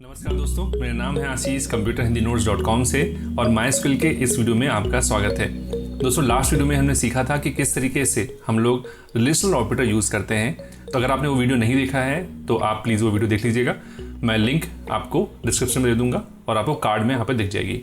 नमस्कार दोस्तों, मेरा नाम है आशीष computerhindinotescom से और MySQL के इस वीडियो में आपका स्वागत है। दोस्तों, लास्ट वीडियो में हमने सीखा था कि किस तरीके से हम लोग रिलेशनल ऑपरेटर यूज़ करते हैं। तो अगर आपने वो वीडियो नहीं देखा है तो आप प्लीज़ वो वीडियो देख लीजिएगा। मैं लिंक आपको डिस्क्रिप्शन में दे दूँगा और आपको कार्ड में यहाँ पर दिख जाएगी।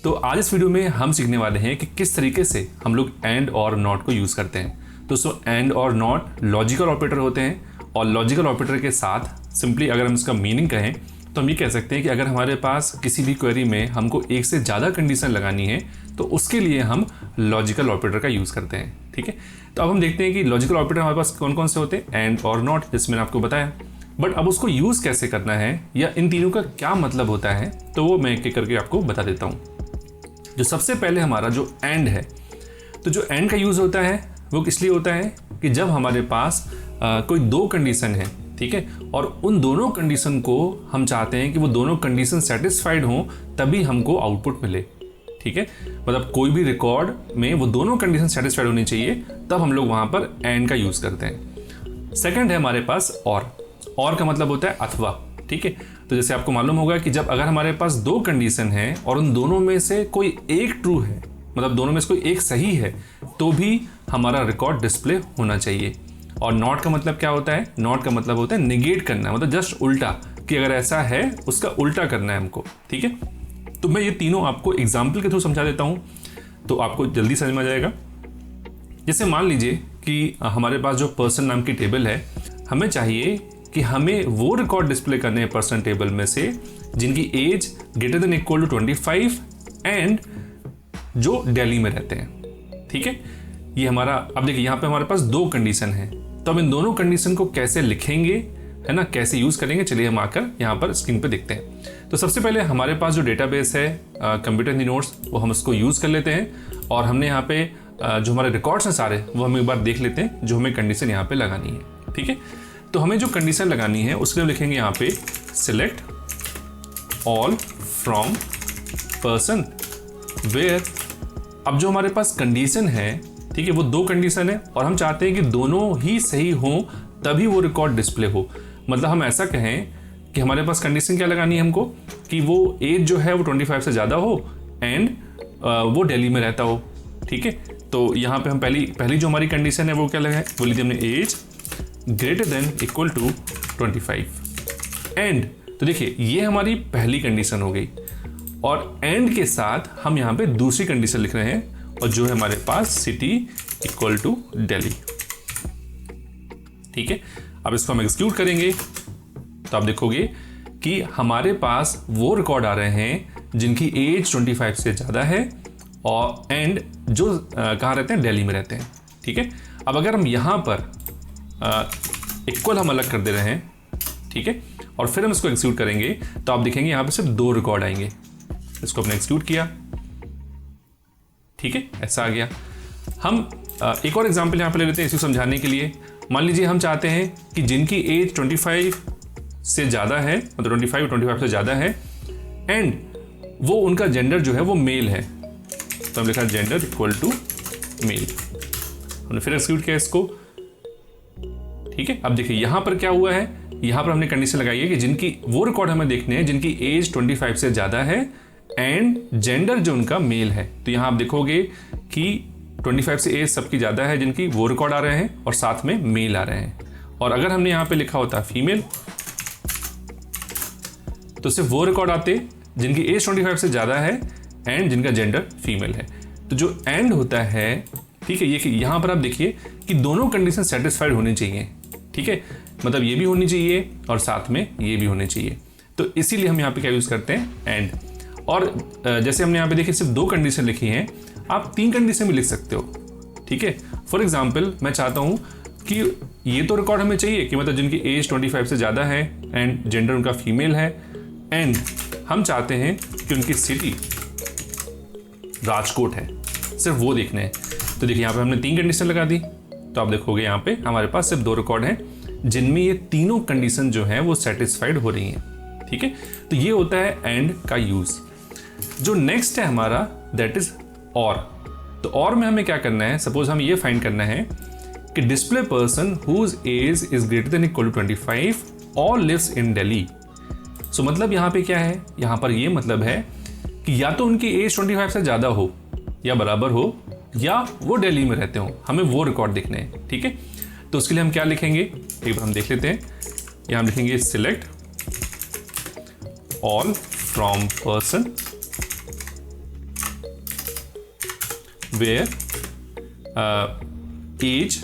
तो आज इस वीडियो में हम सीखने वाले हैं कि किस तरीके से हम लोग एंड और नॉट को यूज़ करते हैं। दोस्तों, एंड और नॉट लॉजिकल ऑपरेटर होते हैं और लॉजिकल ऑपरेटर के साथ सिंपली अगर हम इसका मीनिंग कहें तो हम ये कह सकते हैं कि अगर हमारे पास किसी भी क्वेरी में हमको एक से ज़्यादा कंडीशन लगानी है तो उसके लिए हम लॉजिकल ऑपरेटर का यूज़ करते हैं। ठीक है, तो अब हम देखते हैं कि लॉजिकल ऑपरेटर हमारे पास कौन कौन से होते हैं, एंड और नॉट, जिसमें मैंने आपको बताया। बट अब उसको यूज़ कैसे करना है या इन तीनों का क्या मतलब होता है तो वो मैं एक एक करके आपको बता देता हूँ। जो सबसे पहले हमारा जो एंड है, तो जो एंड का यूज़ होता है वो किस लिए होता है कि जब हमारे पास कोई दो कंडीशन है, ठीक है, और उन दोनों कंडीशन को हम चाहते हैं कि वो दोनों कंडीशन सेटिस्फाइड हों तभी हमको आउटपुट मिले। ठीक है, मतलब कोई भी रिकॉर्ड में वो दोनों कंडीशन सेटिस्फाइड होनी चाहिए, तब हम लोग वहाँ पर एंड का यूज़ करते हैं। सेकंड है हमारे पास और का मतलब होता है अथवा। ठीक है, तो जैसे आपको मालूम होगा कि जब अगर हमारे पास दो कंडीशन हैं और उन दोनों में से कोई एक ट्रू है, मतलब दोनों में से कोई एक सही है, तो भी हमारा रिकॉर्ड डिस्प्ले होना चाहिए। और नॉट का मतलब क्या होता है? नॉट का मतलब होता है निगेट करना, मतलब जस्ट उल्टा, कि अगर ऐसा है उसका उल्टा करना है हमको। ठीक है, तो मैं ये तीनों आपको एग्जाम्पल के थ्रू समझा देता हूँ तो आपको जल्दी समझ में आ जाएगा। जैसे मान लीजिए कि हमारे पास जो पर्सन नाम की टेबल है, हमें चाहिए कि हमें वो रिकॉर्ड डिस्प्ले करने हैं पर्सन टेबल में से जिनकी age greater than equal to 25 and जो दिल्ली में रहते हैं। ठीक है, ये हमारा, अब देखिए यहाँ पे हमारे पास दो कंडीशन है, तो अब इन दोनों कंडीशन को कैसे लिखेंगे, है ना, कैसे यूज़ करेंगे, चलिए हम आकर यहाँ पर स्क्रीन पे देखते हैं। तो सबसे पहले हमारे पास जो डेटाबेस है कंप्यूटर हिंदी नोट्स, वो हम उसको यूज़ कर लेते हैं और हमने यहाँ पे जो हमारे रिकॉर्ड्स हैं सारे, वो हम एक बार देख लेते हैं जो हमें कंडीशन यहाँ पे लगानी है। ठीक है, तो हमें जो कंडीशन लगानी है उसके लिए लिखेंगे यहाँ पे select all from person where. अब जो हमारे पास कंडीशन है, ठीक है, वो दो कंडीशन है और हम चाहते हैं कि दोनों ही सही हों तभी वो रिकॉर्ड डिस्प्ले हो। मतलब हम ऐसा कहें कि हमारे पास कंडीशन क्या लगानी है हमको कि वो एज जो है वो 25 से ज़्यादा हो एंड वो दिल्ली में रहता हो। ठीक है, तो यहाँ पे हम पहली जो हमारी कंडीशन है वो क्या लगा है, बोली थी हमने age greater than equal to 25 and. तो देखिए ये हमारी पहली कंडीशन हो गई और एंड के साथ हम यहाँ पे दूसरी कंडीशन लिख रहे हैं और जो है हमारे पास सिटी इक्वल टू दिल्ली। ठीक है, अब इसको हम एग्जीक्यूट करेंगे तो आप देखोगे कि हमारे पास वो रिकॉर्ड आ रहे हैं जिनकी एज 25 से ज़्यादा है और एंड जो कहाँ रहते हैं, दिल्ली में रहते हैं। ठीक है, अब अगर हम यहाँ पर इक्वल हम अलग कर दे रहे हैं, ठीक है, और फिर हम इसको एग्जीक्यूट करेंगे तो आप देखेंगे यहाँ पे सिर्फ दो रिकॉर्ड आएंगे। इसको हमने एग्जीक्यूट किया, ठीक है, ऐसा आ गया। हम एक और एग्जांपल यहाँ पे ले लेते हैं इसको समझाने के लिए। मान लीजिए हम चाहते हैं कि जिनकी एज 25 से ज़्यादा है, मतलब 25 से ज़्यादा है एंड वो उनका जेंडर जो है वो मेल है, तो हम लिखा जेंडर इक्वल टू मेल। हमने फिर एग्जीक्यूट किया इसको। ठीक है, अब देखिए यहाँ पर क्या हुआ है, यहाँ पर हमने कंडीशन लगाई है कि जिनकी वो रिकॉर्ड हमें देखने हैं जिनकी एज 25 से ज़्यादा है एंड जेंडर जो उनका मेल है। तो यहाँ आप देखोगे कि 25 से एज सबकी ज़्यादा है जिनकी, वो रिकॉर्ड आ रहे हैं और साथ में मेल आ रहे हैं। और अगर हमने यहाँ पे लिखा होता फीमेल तो सिर्फ वो रिकॉर्ड आते जिनकी एज 25 से ज़्यादा है एंड जिनका जेंडर फीमेल है। तो जो एंड होता है, ठीक है, ये यहाँ पर आप देखिए कि दोनों कंडीशन सेटिस्फाइड होनी चाहिए। ठीक है, मतलब ये भी होनी चाहिए और साथ में ये भी होने चाहिए। तो इसीलिए हम यहाँ पे क्या यूज़ करते हैं, एंड। और जैसे हमने यहाँ पे देखिए सिर्फ दो कंडीशन लिखी हैं, आप तीन कंडीशन भी लिख सकते हो। ठीक है, फॉर एग्जांपल मैं चाहता हूँ कि ये तो रिकॉर्ड हमें चाहिए कि मतलब जिनकी एज 25 से ज़्यादा है एंड जेंडर उनका फीमेल है एंड हम चाहते हैं कि उनकी सिटी राजकोट है, सिर्फ वो देखने हैं। तो देखिए यहाँ पे हमने तीन कंडीशन लगा दी, तो आप देखोगे यहाँ पे हमारे पास सिर्फ दो रिकॉर्ड हैं जिनमें ये तीनों कंडीशन जो है वो सेटिस्फाइड हो रही हैं। ठीक है, तो ये होता है एंड का यूज़। जो नेक्स्ट है हमारा दैट इज और। तो और में हमें क्या करना है, सपोज हम ये फाइंड करना है कि display person whose age is greater than equal to 25 और लिव्स इन दिल्ली। सो मतलब यहाँ पे क्या है, यहाँ पर ये मतलब है कि या तो उनकी एज 25 से ज़्यादा हो या बराबर हो, या वो दिल्ली में रहते हो, हमें वो रिकॉर्ड देखने हैं। ठीक है, तो उसके लिए हम क्या लिखेंगे, एक बार हम देख लेते हैं। यहाँ हम लिखेंगे select all from person where age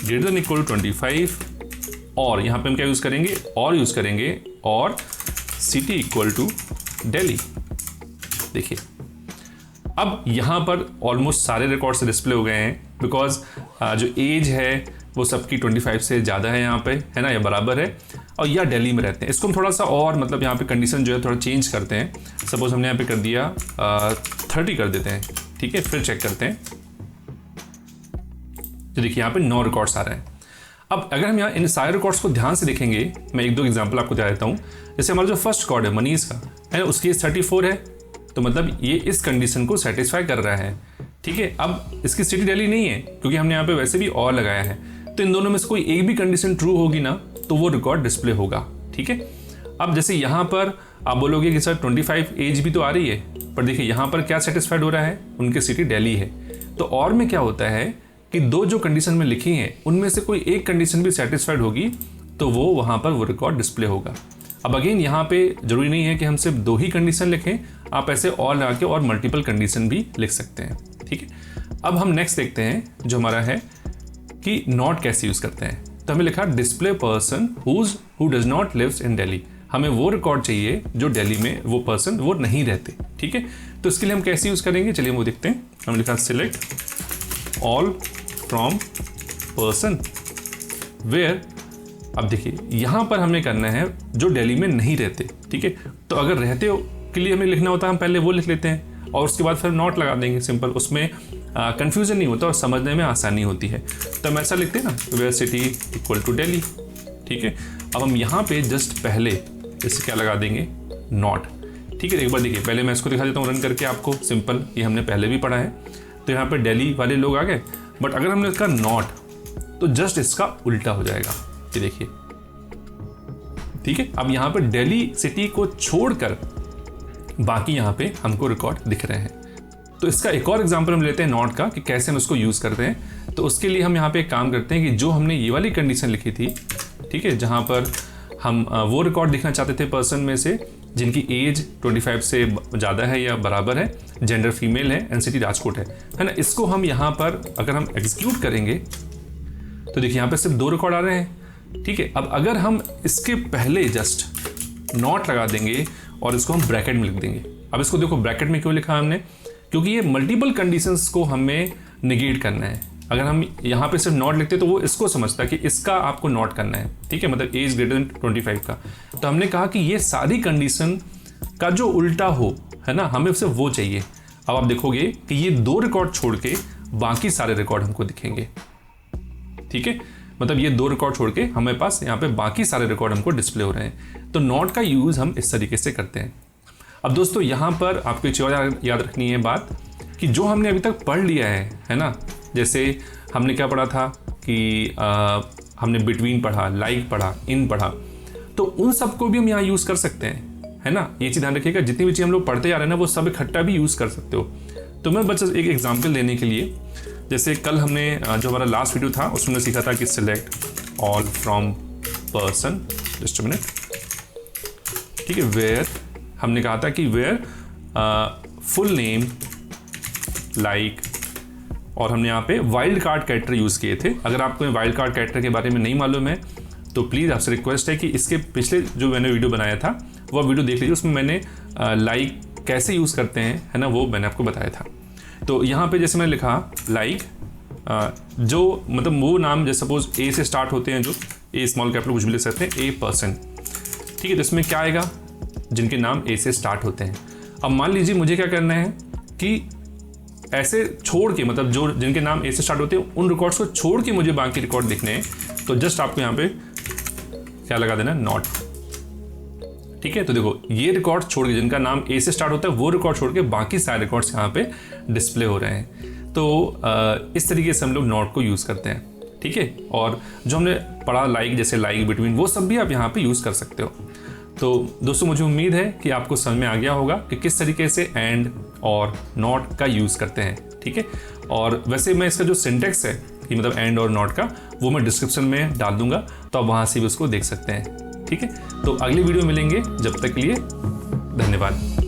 greater than equal to 25, और यहाँ पे हम क्या यूज़ करेंगे, और यूज़ करेंगे, और सिटी इक्वल टू दिल्ली। देखिए अब यहाँ पर ऑलमोस्ट सारे रिकॉर्ड्स डिस्प्ले हो गए हैं, बिकॉज जो एज है वो सबकी 25 से ज़्यादा है यहाँ पे, है ना, या बराबर है, और या दिल्ली में रहते हैं। इसको हम थोड़ा सा और मतलब यहाँ पे कंडीशन जो है थोड़ा चेंज करते हैं। सपोज हमने यहाँ पे कर दिया 30 कर देते हैं। ठीक है, फिर चेक करते हैं। तो देखिए यहाँ पे 9 रिकॉर्ड्स आ रहे हैं। अब अगर हम यहाँ इन सारे रिकॉर्ड्स को ध्यान से देखेंगे, मैं 1-2 एग्जाम्पल आपको दे देता हूँ। जैसे हमारा जो फर्स्ट रिकॉर्ड है मनीष का, है ना, उसकी एज 34 है, तो मतलब ये इस कंडीशन को सेटिस्फाई कर रहा है। ठीक है, अब इसकी सिटी दिल्ली नहीं है क्योंकि हमने यहाँ पे वैसे भी और लगाया है, तो इन दोनों में से कोई एक भी कंडीशन ट्रू होगी ना तो वो रिकॉर्ड डिस्प्ले होगा। ठीक है, अब जैसे यहाँ पर आप बोलोगे कि सर 25 एज भी तो आ रही है, पर देखिए यहाँ पर क्या सेटिस्फाइड हो रहा है, उनकी सिटी दिल्ली है। तो और में क्या होता है कि 2 जो कंडीशन में लिखी हैं उनमें से कोई एक कंडीशन भी सेटिस्फाइड होगी तो वो वहाँ पर वो रिकॉर्ड डिस्प्ले होगा। अब अगेन यहाँ पे जरूरी नहीं है कि हम सिर्फ 2 ही कंडीशन लिखें, आप ऐसे और लगा के और मल्टीपल कंडीशन भी लिख सकते हैं। ठीक है, अब हम नेक्स्ट देखते हैं जो हमारा है कि नॉट कैसे यूज़ करते हैं। तो हमें लिखा display person who does not lives in Delhi. हमें वो रिकॉर्ड चाहिए जो दिल्ली में वो पर्सन वो नहीं रहते। ठीक है, तो इसके लिए हम कैसे यूज़ करेंगे, चलिए वो देखते हैं। हमने लिखा select all from person where, अब देखिए यहाँ पर हमें करना है जो दिल्ली में नहीं रहते। ठीक है, तो अगर रहते हो के लिए हमें लिखना होता है, हम पहले वो लिख लेते हैं और उसके बाद फिर नॉट लगा देंगे, सिंपल, उसमें कंफ्यूजन नहीं होता और समझने में आसानी होती है। तो हम ऐसा लिखते हैं ना, where city equal to Delhi. ठीक है, अब हम यहाँ पे जस्ट पहले इससे क्या लगा देंगे, नॉट। ठीक है, एक बार देखिए, पहले मैं इसको दिखा देता हूँ रन करके आपको, सिंपल, ये हमने पहले भी पढ़ा है। तो यहाँ पे दिल्ली वाले लोग आ गए, बट अगर हमने इसका नॉट तो जस्ट इसका उल्टा हो जाएगा। ये देखिए, ठीक है, अब यहाँ पे दिल्ली सिटी को छोड़कर बाकी यहाँ पे हमको रिकॉर्ड दिख रहे हैं। तो इसका एक और एग्जांपल हम लेते हैं नॉट का, कि कैसे हम इसको यूज़ करते हैं। तो उसके लिए हम यहाँ पे एक काम करते हैं कि जो हमने ये वाली कंडीशन लिखी थी, ठीक है, जहाँ पर हम वो रिकॉर्ड दिखना चाहते थे पर्सन में से जिनकी एज 25 से ज़्यादा है या बराबर है, जेंडर फीमेल है, एंड सिटी राजकोट है ना, इसको हम यहाँ पर अगर हम एग्जीक्यूट करेंगे तो देखिए यहाँ पे सिर्फ 2 रिकॉर्ड आ रहे हैं। ठीक है, अब अगर हम इसके पहले जस्ट नॉट लगा देंगे और इसको हम ब्रैकेट में लिख देंगे। अब इसको देखो ब्रैकेट में क्यों लिखा हमने, क्योंकि ये मल्टीपल कंडीशंस को हमें निगेट करना है। अगर हम यहाँ पे सिर्फ नॉट लिखते तो वो इसको समझता कि इसका आपको नॉट करना है। ठीक है, मतलब एज ग्रेटर देन 25 का। तो हमने कहा कि ये सारी कंडीशन का जो उल्टा हो, है ना, हमें सिर्फ वो चाहिए। अब आप देखोगे कि ये 2 रिकॉर्ड छोड़ के बाकी सारे रिकॉर्ड हमको दिखेंगे। ठीक है, मतलब ये 2 रिकॉर्ड छोड़ के हमारे पास यहाँ पे बाकी सारे रिकॉर्ड हमको डिस्प्ले हो रहे हैं। तो नॉट का यूज़ हम इस तरीके से करते हैं। अब दोस्तों यहाँ पर आपको एक और याद रखनी है बात, कि जो हमने अभी तक पढ़ लिया है ना, जैसे हमने क्या पढ़ा था कि हमने बिटवीन पढ़ा, लाइक पढ़ा, इन पढ़ा, तो उन सबको भी हम यहाँ यूज़ कर सकते हैं, है ना। ये चीज़ ध्यान रखिएगा, जितनी भी चीज़ हम लोग पढ़ते जा रहे हैं ना, वो सब इकट्ठा भी यूज़ कर सकते हो। तो मैं बस एक एग्जाम्पल देने के लिए, जैसे कल हमने जो हमारा लास्ट वीडियो था उसमें सीखा था कि select all from person, just a minute, ठीक है, वेयर हमने कहा था कि वेयर फुल नेम, लाइक, और हमने यहाँ पे वाइल्ड कार्ड कैरेक्टर यूज़ किए थे। अगर आपको वाइल्ड कार्ड कैरेक्टर के बारे में नहीं मालूम है तो प्लीज़ आपसे रिक्वेस्ट है कि इसके पिछले जो मैंने वीडियो बनाया था वो वीडियो देख लीजिए, उसमें मैंने लाइक कैसे यूज़ करते हैं, है ना, वो मैंने आपको बताया था। तो यहाँ पे जैसे मैंने लिखा लाइक, जो मतलब वो नाम जैसे सपोज ए से स्टार्ट होते हैं, जो ए स्मॉल कैपिटल कुछ भी लिख सकते हैं, ए पर्सन, ठीक है। तो इसमें क्या आएगा, जिनके नाम ए से स्टार्ट होते हैं। अब मान लीजिए मुझे क्या करना है कि ऐसे छोड़ के, मतलब जो जिनके नाम ए से स्टार्ट होते हैं उन रिकॉर्ड्स को छोड़ के मुझे बाकी रिकॉर्ड देखने हैं, तो जस्ट आपको यहाँ पे क्या लगा देना, नॉट। ठीक है, तो देखो ये रिकॉर्ड छोड़ के जिनका नाम ए से स्टार्ट होता है वो रिकॉर्ड छोड़ के बाकी सारे रिकॉर्ड्स यहाँ पे डिस्प्ले हो रहे हैं। तो इस तरीके से हम लोग नॉट को यूज़ करते हैं। ठीक है, और जो हमने पढ़ा लाइक, जैसे लाइक, बिटवीन, वो सब भी आप यहाँ पे यूज़ कर सकते हो। तो दोस्तों मुझे उम्मीद है कि आपको समझ में आ गया होगा कि किस तरीके से एंड और नॉट का यूज़ करते हैं, ठीक है। और वैसे मैं इसका जो सिंटेक्स है कि मतलब एंड और नॉट का, वो मैं डिस्क्रिप्शन में डाल दूंगा, तो आप वहाँ से भी उसको देख सकते हैं, ठीक है। तो अगली वीडियो मिलेंगे, जब तक के लिए धन्यवाद।